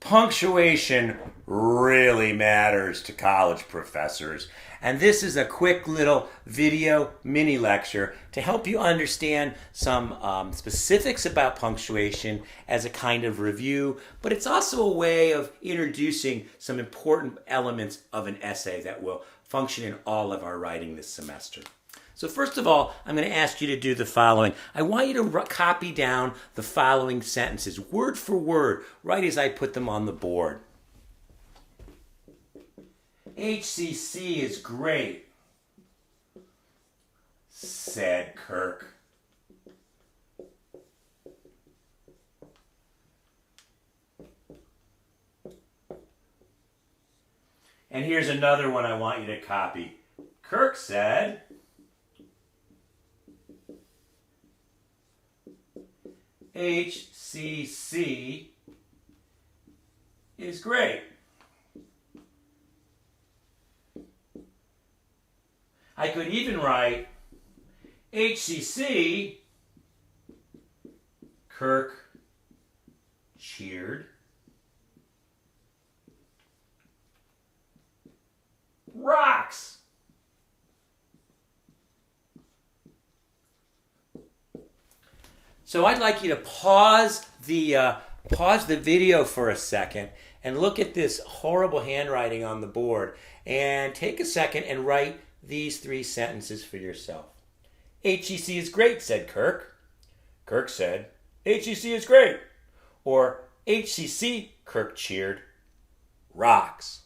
Punctuation really matters to college professors. And this is a quick little video mini lecture to help you understand some specifics about punctuation as a kind of review, but it's also a way of introducing some important elements of an essay that will function in all of our writing this semester. So first of all, I'm going to ask you to do the following. I want you to copy down the following sentences, word for word, right as I put them on the board. HCC is great, said Kirk. And here's another one I want you to copy. Kirk said, HCC is great. I could even write HCC, Kirk cheered, rocks. So I'd like you to pause the video for a second and look at this horrible handwriting on the board and take a second and write these three sentences for yourself. HEC is great, said Kirk. Kirk said, HEC is great. Or HCC, Kirk cheered, rocks.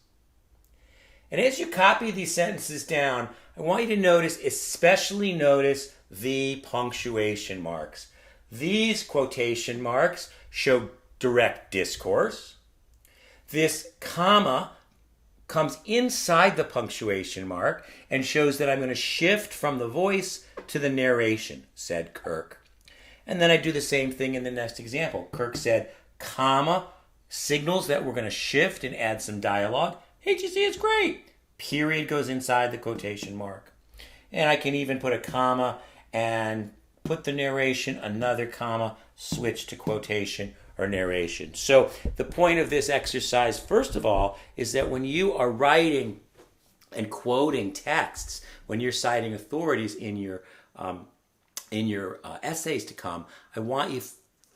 And as you copy these sentences down, I want you to especially notice the punctuation marks. These quotation marks show direct discourse. This comma comes inside the punctuation mark and shows that I'm going to shift from the voice to the narration, said Kirk. And then I do the same thing in the next example. Kirk said, comma, signals that we're going to shift and add some dialogue. HEC is great. Period goes inside the quotation mark. And I can even put a comma and put the narration, another comma, switch to quotation or narration. So the point of this exercise, first of all, is that when you are writing and quoting texts, when you're citing authorities in your essays to come, I want you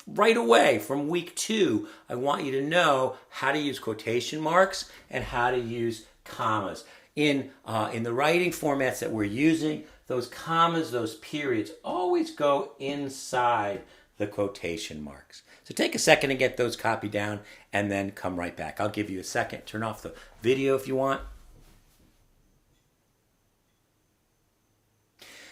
right away from week 2, I want you to know how to use quotation marks and how to use commas. In the writing formats that we're using, those commas, those periods, always go inside the quotation marks. So take a second and get those copied down and then come right back. I'll give you a second. Turn off the video if you want.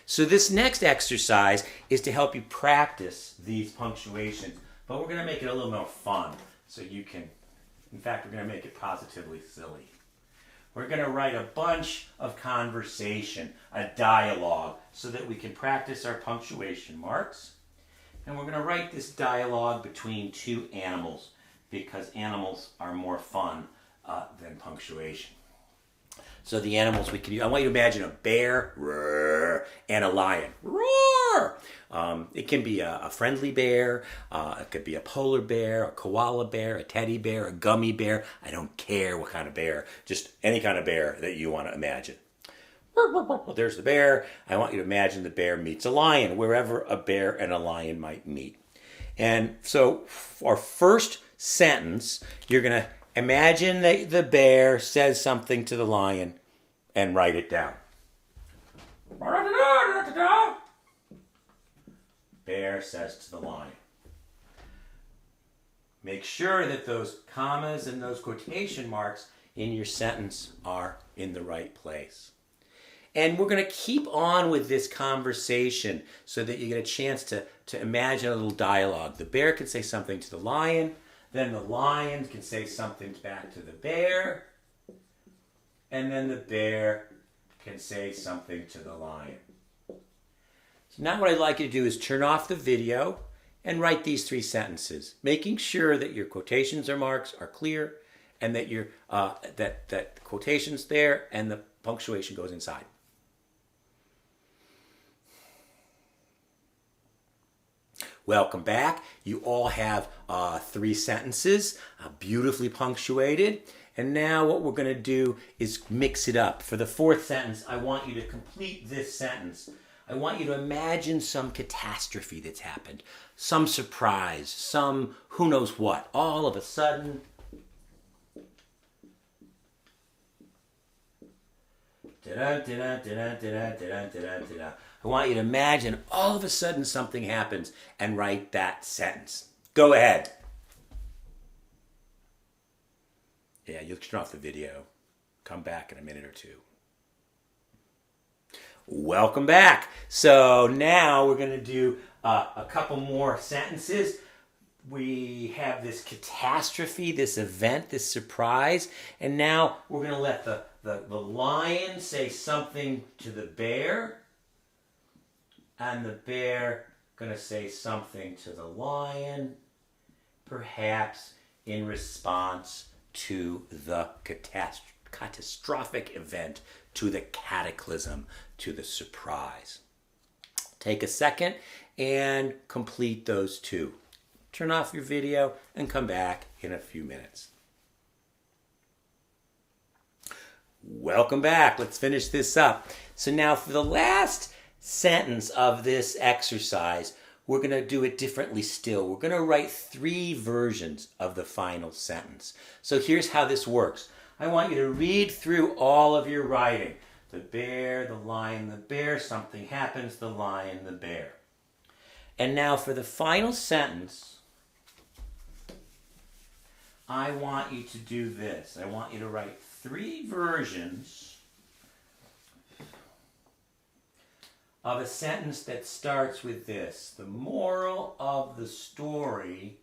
So this next exercise is to help you practice these punctuations, but we're going to make it a little more fun so you can, in fact, we're going to make it positively silly. We're going to write a bunch of conversation, a dialogue, so that we can practice our punctuation marks. And we're going to write this dialogue between two animals because animals are more fun than punctuation. So the animals we can use, I want you to imagine a bear roar, and a lion roar. It can be a friendly bear, it could be a polar bear, a koala bear, a teddy bear, a gummy bear. I don't care what kind of bear, just any kind of bear that you want to imagine. There's the bear. I want you to imagine the bear meets a lion, wherever a bear and a lion might meet. And so our first sentence, you're going to imagine that the bear says something to the lion and write it down. Bear says to the lion. Make sure that those commas and those quotation marks in your sentence are in the right place. And we're going to keep on with this conversation so that you get a chance to imagine a little dialogue. The bear can say something to the lion, then the lion can say something back to the bear, and then the bear can say something to the lion. So now what I'd like you to do is turn off the video and write these three sentences, making sure that your quotations or marks are clear and that your that the quotation's there and the punctuation goes inside. Welcome back. You all have 3 sentences, beautifully punctuated. And now what we're going to do is mix it up. For the 4th sentence, I want you to complete this sentence. I want you to imagine some catastrophe that's happened, some surprise, some who knows what. All of a sudden, I want you to imagine all of a sudden something happens and write that sentence. Go ahead. Yeah, you'll turn off the video. Come back in a minute or two. Welcome back. So now we're going to do a couple more sentences. We have this catastrophe, this event, this surprise, and now we're going to let the lion say something to the bear, and the bear going to say something to the lion, perhaps in response to the catastrophic event, to the cataclysm, to the surprise. Take a second and complete those 2. Turn off your video and come back in a few minutes. Welcome back. Let's finish this up. So now for the last sentence of this exercise, we're going to do it differently still. We're going to write 3 versions of the final sentence. So here's how this works. I want you to read through all of your writing. The bear, the lion, the bear, something happens, the lion, the bear. And now for the final sentence, I want you to do this. I want you to write 3 versions of a sentence that starts with this. The moral of the story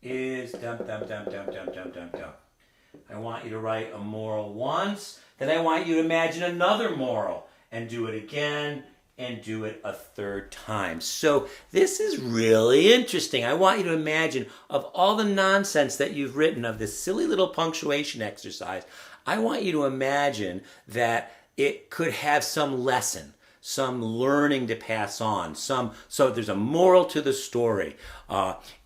is dum dum dum dum dum dum dum dum. I want you to write a moral once, then I want you to imagine another moral and do it again and do it a 3rd time. So this is really interesting. I want you to imagine, of all the nonsense that you've written, of this silly little punctuation exercise, I want you to imagine that it could have some lesson, some learning to pass on, so there's a moral to the story,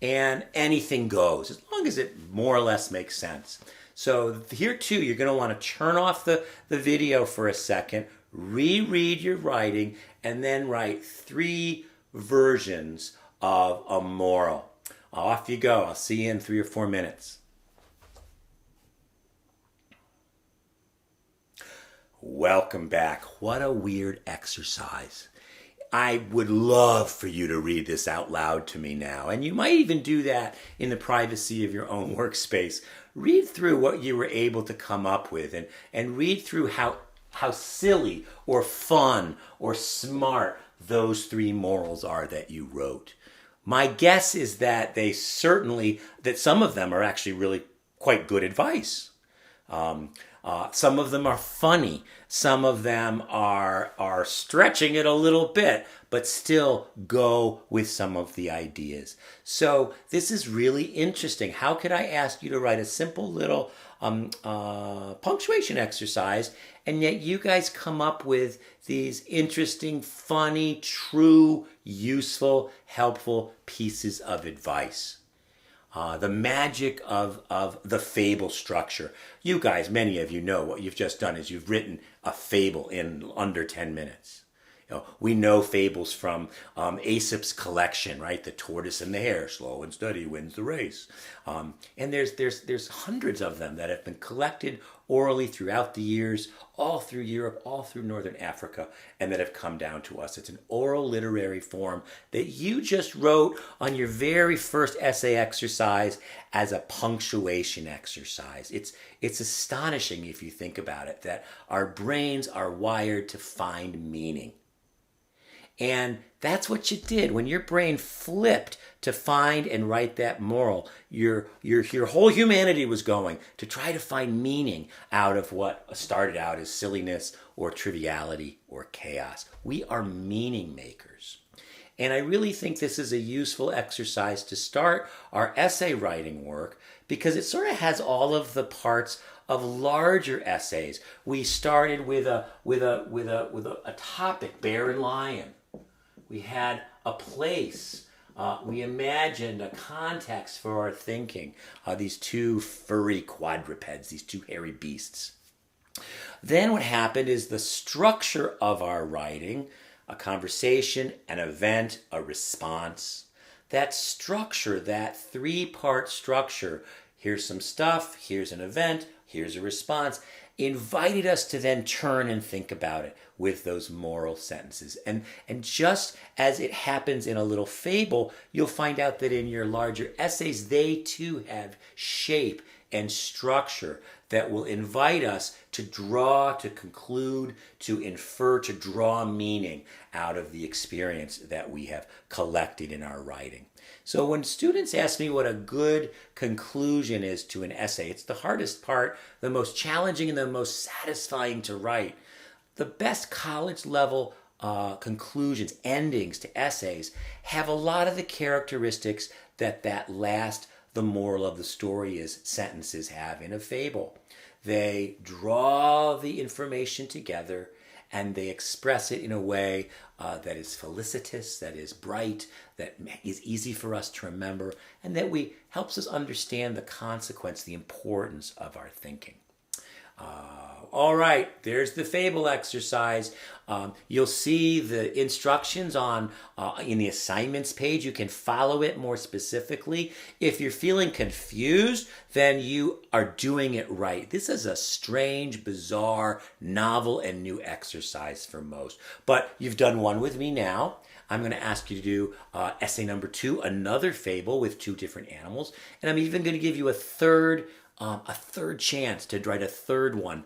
and anything goes, as long as it more or less makes sense. So here too, you're going to want to turn off the video for a second, reread your writing, and then write 3 versions of a moral. Off you go. I'll see you in 3 or 4 minutes. Welcome back. What a weird exercise. I would love for you to read this out loud to me now. And you might even do that in the privacy of your own workspace. Read through what you were able to come up with and read through how silly or fun or smart those 3 morals are that you wrote. My guess is that that some of them are actually really quite good advice. Some of them are funny. Some of them are stretching it a little bit, but still go with some of the ideas. So this is really interesting. How could I ask you to write a simple little punctuation exercise, and yet you guys come up with these interesting, funny, true, useful, helpful pieces of advice? The magic of the fable structure. You guys, many of you know what you've just done is you've written a fable in under 10 minutes. We know fables from Aesop's collection, right? The tortoise and the hare, slow and steady wins the race. And there's hundreds of them that have been collected orally throughout the years, all through Europe, all through Northern Africa, and that have come down to us. It's an oral literary form that you just wrote on your very first essay exercise as a punctuation exercise. It's astonishing if you think about it, that our brains are wired to find meaning. And that's what you did. When your brain flipped to find and write that moral, your whole humanity was going to try to find meaning out of what started out as silliness or triviality or chaos. We are meaning makers. And I really think this is a useful exercise to start our essay writing work, because it sort of has all of the parts of larger essays. We started with a topic, bear and lion. We had a place. We imagined a context for our thinking. These two furry quadrupeds, these two hairy beasts. Then what happened is the structure of our writing, a conversation, an event, a response. That structure, that three-part structure, here's some stuff, here's an event, here's a response, invited us to then turn and think about it with those moral sentences. And just as it happens in a little fable, you'll find out that in your larger essays, they too have shape and structure that will invite us to draw, to conclude, to infer, to draw meaning out of the experience that we have collected in our writing. So when students ask me what a good conclusion is to an essay, it's the hardest part, the most challenging and the most satisfying to write. The best college level conclusions, endings to essays have a lot of the characteristics that last the moral of the story is sentences have in a fable. They draw the information together and they express it in a way that is felicitous, that is bright, that is easy for us to remember, and that helps us understand the consequence, the importance of our thinking. All right, there's the fable exercise. You'll see the instructions in the assignments page. You can follow it more specifically. If you're feeling confused, then you are doing it right. This is a strange, bizarre, novel, and new exercise for most. But you've done one with me now. I'm going to ask you to do essay number 2, another fable with 2 different animals. And I'm even going to give you a third chance to write a third one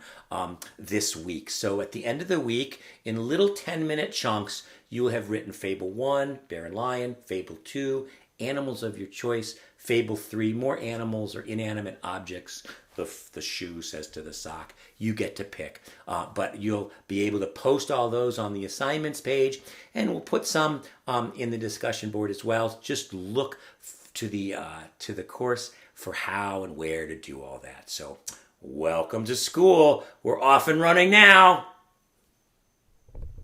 this week. So at the end of the week, in little 10-minute chunks, you will have written Fable 1, Bear and Lion, Fable 2, Animals of your choice, Fable 3, more animals or inanimate objects. The shoe says to the sock. You get to pick. But you'll be able to post all those on the assignments page, and we'll put some in the discussion board as well. Just look to the course for how and where to do all that. So welcome to school. We're off and running now.